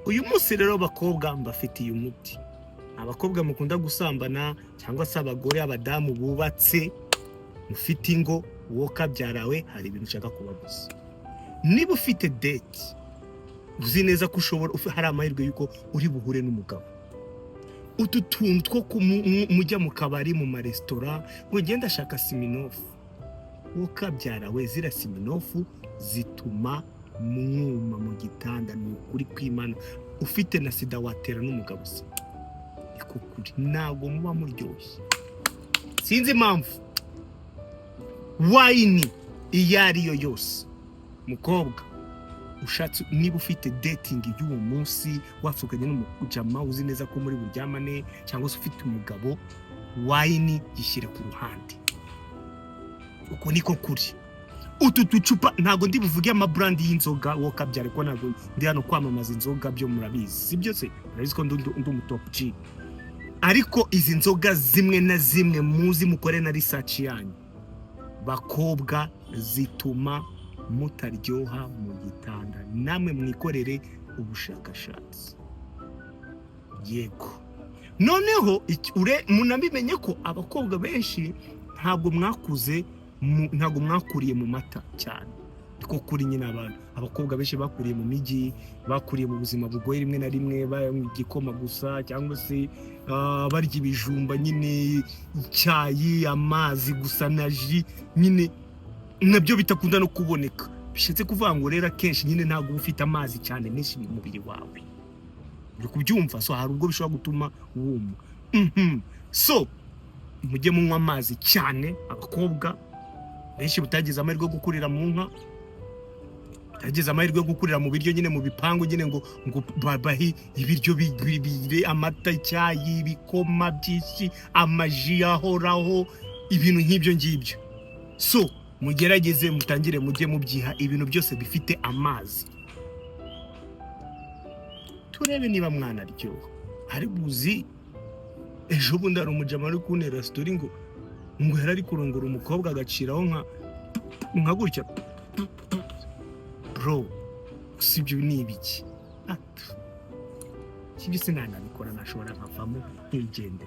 uyu munsi rero bakobwa mbafitiye umuti. Abakobwa mukunda gusambana cyangwa se abagore abadamu bubatse mufite ingo uwo kabyarawe hari ibintu ushaka kubabuza. Niba ufite date uzi neza ko ushobora hari amahirwe yuko uri buhure n'umugabo. Utu tuntu two mujya mu kabari mu maresitora ngo genda shaka siminofu. Uwo kabyarawe zira siminofu zituma mwuma mu gitanda ni ukuri kw'Imana. Ufite na sida watera n'umugabo se. Iko kuri ntabwo muba muryoshye. Sinzi impamvu. Wine iyo ariyo yose mukobwa ushatse niba ufite dating y'uwo munsi wafukanye n'umujama uzi neza ko muri buryamane cyangwa se ufite umugabo, wine gishyire ku ruhande. Uko niko kuri. Utu tucupa ntago ndi buvuge ama brand y'inzoga wo kabyare ko ntago ndi hano kwamamaza inzoga byo murabizi. Sibyo se urabizi ko ndi top G. Ariko izi nzoga zimwe na zimwe muzi mukore na research yanyu. Bakobwa zituma mutaryoha mu gitanda. Namwe mwikorere ubushakashatsi. Yego. Noneho munabimenye ko abakobwa benshi ntabwo mwakuriye mu mata cyane. Ko kuri nyina abantu abakobwa benshi bakuriye mu miji, bakuriye mu buzima bugoye rimwe na rimwe bagikoma gusa cyangwa se barya ibijumba nyine icyayi amazi gusa na ji nyine nabyo bitakunda no kuboneka. Bishatse kuvuga ngo rero kenshi nyine ntabwo ufite amazi cyane menshi mu mubiri wawe. Uri kubyumva? So hari ubwo bishobora gutuma wuma. So mujye munywa amazi cyane. Abakobwa benshi butagize amahirwe yo gukurira mu nka, butagize amahirwe yo gukurira mu biryo nyine mu bipangu nyine ngo babahi ibiryo bigwibire amata icyayi bikoma byinshi amaji ahoraho ibintu nk'ibyo ngibyo. So mugerageze mutangire mujye mubyiha ibintu byose bifite amazi. Turebe niba mwana ryo hari buzi ejo bundi ari umujama ari kunera story ngo yarari kurongora umukobwa agaciraho nka gutya. Bro sibyo ni ibiki? Kibise nana bikora nashobora nkavamo nkigende.